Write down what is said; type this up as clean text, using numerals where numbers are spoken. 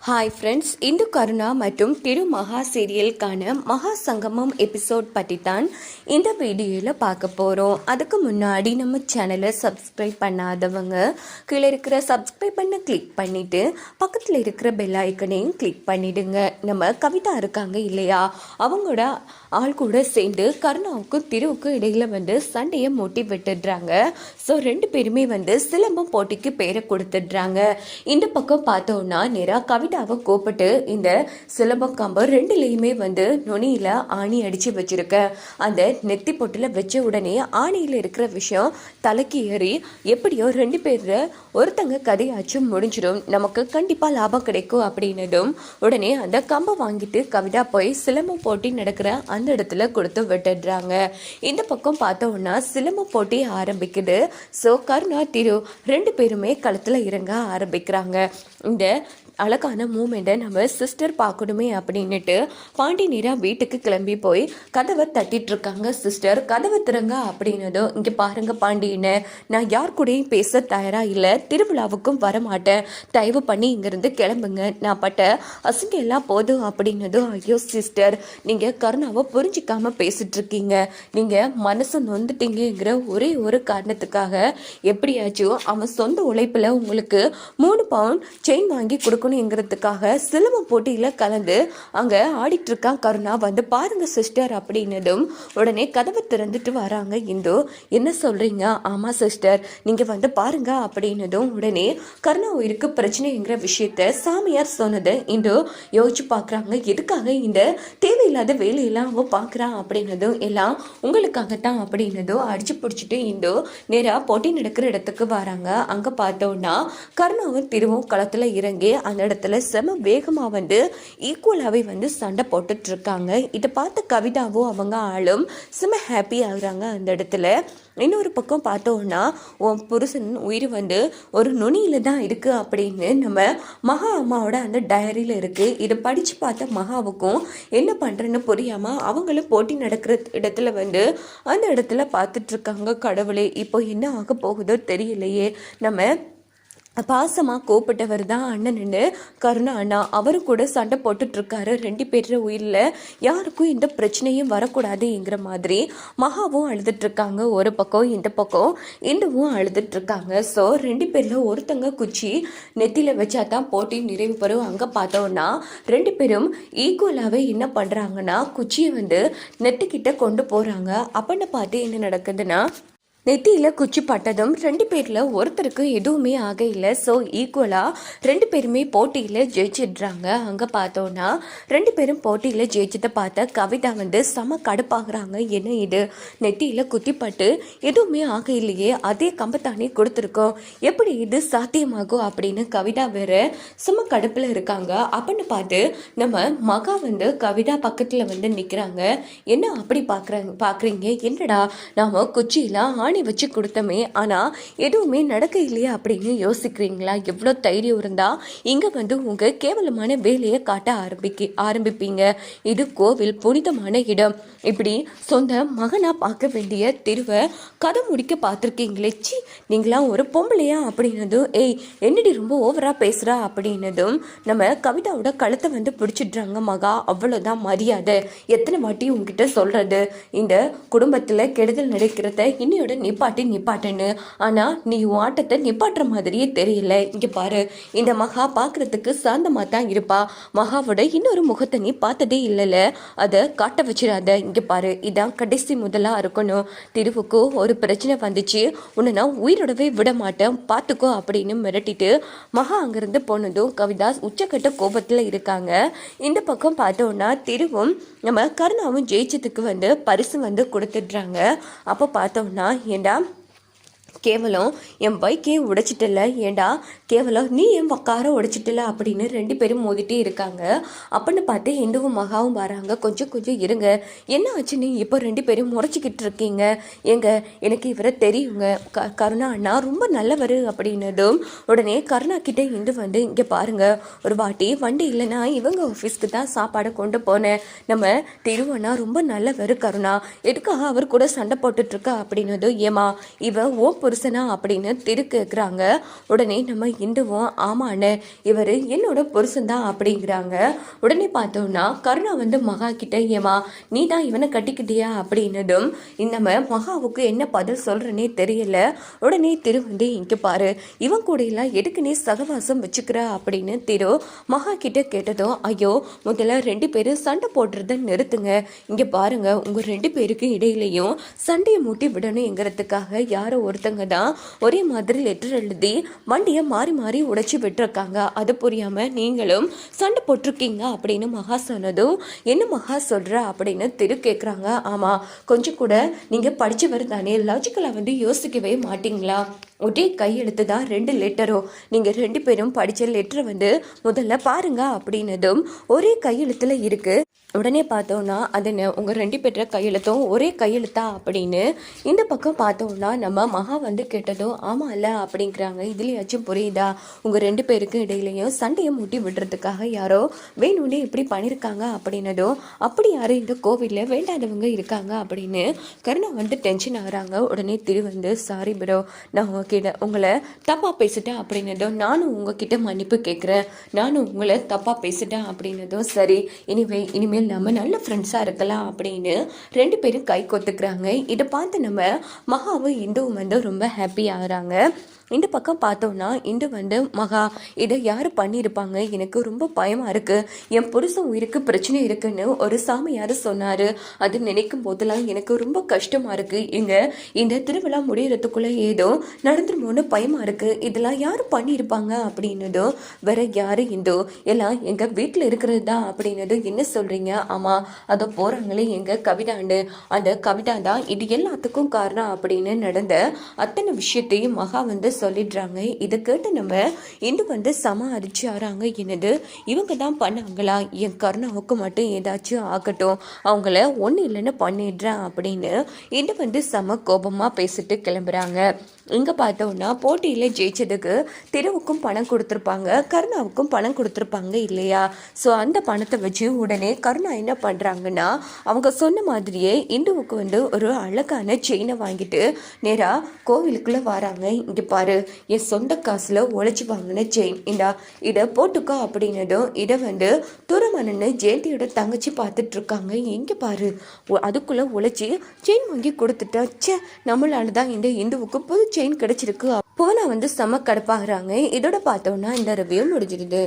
Hi friends, Hindu Karuna மற்றும் திரு மகா சீரியலுக்கான மகா சங்கமம் எபிசோட் பற்றி தான் இந்த வீடியோவில் பார்க்க போகிறோம். அதுக்கு முன்னாடி நம்ம சேனலை சப்ஸ்கிரைப் பண்ணாதவங்க கீழே இருக்கிற சப்ஸ்கிரைப் பண்ண கிளிக் பண்ணிவிட்டு பக்கத்தில் இருக்கிற பெல் ஐக்கனையும் கிளிக் பண்ணிவிடுங்க. நம்ம கவிதா இருக்காங்க இல்லையா, அவங்களோட ஆள் கூட சேர்ந்து கருணாவுக்கும் திருவுக்கும் இடையில் சண்டையை மூட்டி விட்டுடுறாங்க. ஸோ ரெண்டு பேருமே சிலம்பம் போட்டிக்கு பேரை கொடுத்துடுறாங்க. இந்த பக்கம் பார்த்தோன்னா நேராக கவிதாவை கூப்பிட்டு இந்த சிலம்பம் கம்பு ரெண்டுலேயுமே நுனியில் ஆணி அடித்து வச்சிருக்க, அந்த நெத்தி பொட்டில் வச்ச உடனே ஆணியில் இருக்கிற விஷயம் தலைக்கு ஏறி எப்படியோ ரெண்டு பேர் ஒருத்தங்க கதையாச்சும் முடிஞ்சிடும், நமக்கு கண்டிப்பாக லாபம் கிடைக்கும் அப்படின்னதும் உடனே அந்த கம்பை வாங்கிட்டு கவிதா போய் சிலம்பம் போட்டி நடக்கிற அந்த இடத்துல கொடுத்து விட்டுடுறாங்க. இந்த பக்கம் பார்த்தோன்னா சிலம்பம் போட்டி ஆரம்பிக்குது. ஸோ கருணா திரு ரெண்டு பேருமே களத்தில் இறங்க ஆரம்பிக்கிறாங்க. இந்த அழகான மூமெண்ட்டை நம்ம சிஸ்டர் பார்க்கணுமே அப்படின்னுட்டு பாண்டி நேரா வீட்டுக்கு கிளம்பி போய் கதவை தட்டிட்டு இருக்காங்க. சிஸ்டர் கதவை திறங்க அப்படின்னதும், இங்கே பாருங்க பாண்டின்னு, நான் யார் கூடயும் பேச தயாராக இல்லை, திருவிழாவுக்கும் வரமாட்டேன், தயவு பண்ணி இங்கேருந்து கிளம்புங்க, நான் பட்ட அசிங்க எல்லாம் போதும் அப்படின்னதும், ஐயோ சிஸ்டர் நீங்கள் கருணாவை புரிஞ்சிக்காம பேசிட்டு இருக்கீங்க, நீங்கள் மனசு நொந்துட்டீங்கிற ஒரே ஒரு காரணத்துக்காக எப்படியாச்சும் அவன் சொந்த உழைப்பில் உங்களுக்கு 3 பவுன் செயின் வாங்கி கொடுக்கணுங்கிறதுக்காக சிலம்பம் போட்டியில் கலந்து அங்கே ஆடிட்டு இருக்கான் கருணா, பாருங்க சிஸ்டர் அப்படின்னதும் உடனே கதவை திறந்துட்டு வராங்க இந்து. என்ன சொல்றீங்க? ஆமா சிஸ்டர் நீங்க பாருங்க அப்படின்னதும் உடனே கருணா உயிருக்கு பிரச்சனைங்கிற விஷயத்த சாமியார் சொன்னதை இந்து யோசிச்சு பார்க்குறாங்க. எதுக்காக இந்த தேவையில்லாத வேலையெல்லாம் அவன் பார்க்குறான் அப்படின்னதும், எல்லாம் உங்களுக்காகத்தான் அப்படின்னதும் அடிச்சு பிடிச்சிட்டு இந்து நேராக போட்டி நடக்கிற இடத்துக்கு வராங்க. அங்கே பார்த்தோன்னா கருணாவும் திருவும் களத்தில் இறங்கி அந்த இடத்துல செம வேகமாக ஈக்குவலாகவே சண்டை போட்டுட்டு இருக்காங்க. இதை பார்த்து கவிதாவும் அவங்க ஆளும் செம ஹாப்பி ஆகுறாங்க அந்த இடத்துல. இன்னொரு பக்கம் பார்த்தோன்னா உன் புருஷன் உயிர் ஒரு நுனியில் தான் இருக்குது அப்படின்னு நம்ம மகா அம்மாவோட அந்த டைரியில் இருக்குது. இதை படித்து பார்த்த மகாவுக்கும் என்ன பண்ணுறேன்னு புரியாமல் அவங்களும் போட்டி நடக்கிற இடத்துல அந்த இடத்துல பார்த்துட்ருக்காங்க. கடவுளே இப்போ என்ன ஆக போகுதோ தெரியலையே, நம்ம பாசமாக கூப்பிட்டவர் தான் அண்ணன்னு கருணா அண்ணா, அவரு கூட சண்டை போட்டுட்ருக்காரு, ரெண்டு பேர் உயிரில் யாருக்கும் எந்த பிரச்சனையும் வரக்கூடாதுங்கிற மாதிரி மகாவும் அழுதுட்ருக்காங்க. ஒரு பக்கம் இந்த பக்கம் இந்துவும் அழுதுட்ருக்காங்க. ஸோ ரெண்டு பேரில் ஒருத்தங்க குச்சி நெத்தியில் வச்சா தான் போட்டி நிறைவு பெறும். அங்கே பார்த்தோன்னா ரெண்டு பேரும் ஈக்குவலாகவே என்ன பண்ணுறாங்கன்னா குச்சியை நெத்திக்கிட்ட கொண்டு போகிறாங்க. அப்படின்னு பார்த்து என்ன நடக்குதுன்னா, நெத்தியில் குச்சி பட்டதும் ரெண்டு பேரில் ஒருத்தருக்கு எதுவுமே ஆக இல்லை. ஸோ ஈக்குவலாக ரெண்டு பேருமே போட்டியில் ஜெயிச்சிடுறாங்க. அங்கே பார்த்தோன்னா ரெண்டு பேரும் போட்டியில் ஜெயிச்சதை பார்த்த கவிதா செம கடுப்பாகிறாங்க. என்ன இது, நெத்தியில் குத்தி பட்டு எதுவுமே ஆக இல்லையே, அதே கம்பத்தானே கொடுத்துருக்கோம், எப்படி இது சாத்தியமாகும் அப்படின்னு கவிதா வேற செம கடுப்பில் இருக்காங்க. அப்படின்னு பார்த்து நம்ம மகா கவிதா பக்கத்தில் நிற்கிறாங்க. என்ன அப்படி பார்க்குறீங்க, என்னடா நாம குச்சியில் ஆணி வச்சு கொடுத்தமே ஆனால் எதுவுமே நடக்க இல்லையா அப்படின்னு யோசிக்கிறீங்களா? எவ்வளோ தைரியம் இருந்தால் இங்கே உங்கள் கேவலமான வேலையை காட்ட ஆரம்பிப்பீங்க. இது கோவில், புனிதமான இடம், இப்படி சொந்த மகனாக பார்க்க வேண்டிய திருவை கதை முடிக்க பார்த்துருக்கீங்களே, சி நீங்களாம் ஒரு பொம்பளையா அப்படின்னதும், ஏய் என்னடி ரொம்ப ஓவராக பேசுகிறா அப்படின்னதும் நம்ம கவிதாவோட கழுத்தை பிடிச்சிடுறாங்க மகா. அவ்வளோதான் மரியாதை, எத்தனை வாட்டி உங்ககிட்ட சொல்கிறது, இந்த குடும்பத்தில் கெடுதல் நடக்கிறத இன்னையோட நிப்பாட்டுன்னு, ஆனால் நீ உன் ஆட்டத்தை நிப்பாட்டுற மாதிரியே தெரியல. இங்கே பாரு, இந்த மகா பார்க்குறதுக்கு சாந்தமாக தான் இருப்பா, மகாவோட இன்னொரு முகத்தை நீ பார்த்ததே இல்லைல்ல, அதை காட்ட வச்சிடாத. இங்கே பாரு, இதான் கடைசி முதலாக இருக்கணும், திருவுக்கு ஒரு பிரச்சனை வந்துச்சு, உன்னை நான் உயிரோடவே விட மாட்டேன் பார்த்துக்கோ அப்படின்னு மிரட்டிட்டு மகா அங்கேருந்து போனதும் கவிதா உச்சக்கட்ட கோபத்தில் இருக்காங்க. இந்த பக்கம் பார்த்தோன்னா திருவும் நம்ம கருணாவும் ஜெயிச்சதுக்கு பரிசு கொடுத்துட்றாங்க. அப்போ பார்த்தோம்னா, ஏண்டா கேவலம் என் பைக்கே உடைச்சிட்டல, ஏண்டா கேவலம் நீ என் காரை உடைச்சிட்டல அப்படின்னு ரெண்டு பேரும் மோதிட்டே இருக்காங்க. அப்படின்னு பார்த்து இந்துவும் மகாவும் வராங்க. கொஞ்சம் இருங்க, என்ன ஆச்சு, நீ இப்போ ரெண்டு பேரும் முறைச்சிக்கிட்டு இருக்கீங்க, எனக்கு இவரை தெரியுங்க, கருணா அண்ணா ரொம்ப நல்லவர் அப்படின்னதும் உடனே கருணா கிட்டே இந்து இங்கே பாருங்க, ஒரு வாட்டி வண்டி இல்லைன்னா இவங்க ஆஃபீஸ்க்கு தான் சாப்பாடை கொண்டு போனேன், நம்ம திருவண்ணா ரொம்ப நல்லவர் கருணா, எதுக்காக அவர் கூட சண்டை போட்டுட்ருக்கா அப்படின்னதும், ஏமா இவ ஓ புருஷனா அப்படின்னு திரு கேட்குறாங்க. உடனே நம்ம இந்துவும் ஆமாண்ணே இவர் என்னோட புருஷன் தான் அப்படிங்கிறாங்க. உடனே பார்த்தோம்னா கருணா வந்து மகா கிட்ட ஏமா நீ தான் இவனை கட்டிக்கிட்டியா அப்படின்னதும் நம்ம மகாவுக்கு என்ன பதில் சொல்றேனே தெரியல. உடனே திரு வந்து இங்க பாரு இவன் கூட எல்லாம் எதுக்கு நீ சகவாசம் வச்சுக்கிற அப்படின்னு திரு மகா கிட்ட கேட்டதும் ஐயோ முதல்ல 2 பேரும் சண்டை போடுறத நிறுத்துங்க. இங்க பாருங்க உங்க 2 பேருக்கு இடையிலையும் சண்டையை மூட்டி விடணுங்கிறதுக்காக யாரோ ஒருத்தங்க தான் ஒரே மாதிரி லெட்டர் எழுதி வண்டியை மாறி மாறி உடைச்சு விட்டுருக்காங்க. அது புரியாம நீங்களும் சண்டை போட்டிருக்கீங்க அப்படின்னு மகா சொன்னதும் என்ன மகா சொல்ற அப்படின்னு திரு கேட்குறாங்க. ஆமா கொஞ்சம் கூட நீங்க படிச்சவர் தானே லாஜிக்கலா வந்து யோசிக்கவே மாட்டீங்களா? ஒரே கையெழுத்து தான் 2 லெட்டரும் நீங்கள் 2 பேரும் படித்த லெட்டரை வந்து முதல்ல பாருங்க அப்படின்னதும் ஒரே கையெழுத்தில் இருக்கு. உடனே பார்த்தோன்னா அது உங்கள் 2 பேர் கையெழுத்தும் ஒரே கையெழுத்தா அப்படின்னு இந்த பக்கம் பார்த்தோன்னா நம்ம மகா வந்து கேட்டதும் ஆமாம் இல்லை அப்படிங்கிறாங்க. இதுலேயாச்சும் புரியுதா உங்கள் 2 பேருக்கு இடையிலையும் சண்டையை மூட்டி விடுறதுக்காக யாரோ வேணும்னே இப்படி பண்ணியிருக்காங்க அப்படின்னதும் அப்படி யாரும் இந்த கோவிலில் வேண்டாதவங்க இருக்காங்க அப்படின்னு கருணா வந்து டென்ஷன் ஆகிறாங்க. உடனே திரு வந்து சாரி ப்ரோ நான் உங்களை தப்பாக பேசிட்டேன் அப்படின்னதும் நானும் உங்ககிட்ட மன்னிப்பு கேட்குறேன் நானும் உங்களை தப்பாக பேசிட்டேன் அப்படின்னதும் சரி இனிமேல் நம்ம நல்ல ஃப்ரெண்ட்ஸாக இருக்கலாம் அப்படின்னு 2 பேரும் கை கொத்துக்கிறாங்க. இதை பார்த்து நம்ம மகாவும் இந்துவும் வந்து ரொம்ப ஹாப்பி ஆகுறாங்க. இந்த பக்கம் பார்த்தோன்னா இந்து வந்து மகா இதை யார் பண்ணியிருப்பாங்க எனக்கு ரொம்ப பயமாக இருக்குது என் புருஷன் உயிருக்கு பிரச்சனை இருக்குன்னு ஒரு சாமியார் சொன்னார். அது நினைக்கும் போதெல்லாம் எனக்கு ரொம்ப கஷ்டமாக இருக்குது. இங்கே இந்த திருவிழா முடியறதுக்குள்ளே ஏதோ நடந்துருமோன்னு பயமாக இருக்குது. இதெல்லாம் யார் பண்ணியிருப்பாங்க அப்படின்னதும் வேற யார் இந்து எல்லாம் எங்கள் வீட்டில் இருக்கிறது தான் அப்படின்னதும் என்ன சொல்கிறீங்க? ஆமாம் அதை போகிறாங்களே எங்கள் கவிதாண்டு அந்த கவிதா தான் இது எல்லாத்துக்கும் காரணம் அப்படின்னு நடந்த அத்தனை விஷயத்தையும் மகா வந்து சொல்லிடுறாங்க. இதை கேட்டு நம்ம இந்து வந்து சம அரிச்சு ஆறாங்க. என்னது இவங்க தான் பண்ணாங்களா? என் கருணாவுக்கு மட்டும் ஏதாச்சும் ஆகட்டும் அவங்கள ஒன்றும் இல்லைன்னு பண்ணிடுறேன் அப்படின்னு இந்து வந்து சம கோபமாக பேசிட்டு கிளம்புறாங்க. இங்கே பார்த்தோன்னா போட்டியில் ஜெயிச்சதுக்கு திருவுக்கும் பணம் கொடுத்துருப்பாங்க கருணாவுக்கும் பணம் கொடுத்துருப்பாங்க இல்லையா? ஸோ அந்த பணத்தை வச்சு உடனே கருணா என்ன பண்ணுறாங்கன்னா அவங்க சொன்ன மாதிரியே இந்துவுக்கு வந்து ஒரு அழகான செயினை வாங்கிட்டு நேராக கோவிலுக்குள்ளே வராங்க. இங்கே பாரு என் சொந்த காசில் உழைச்சி வாங்கின செயின் இதை போட்டுக்கோ அப்படின்னதும் இதை வந்து துறமணன்னு ஜெயந்தியோட தங்கச்சி பார்த்துட்டு இருக்காங்க. எங்கே பாரு அதுக்குள்ளே உழைச்சி செயின் வாங்கி கொடுத்துட்டா சே நம்மளால தான் இந்த இந்துவுக்கு புது செயின் கிடைச்சிருக்கு. போனா வந்து செம கடுப்பாகிறாங்க. இதோட பார்த்தோன்னா இந்த ரிவ்யூ முடிஞ்சிருது.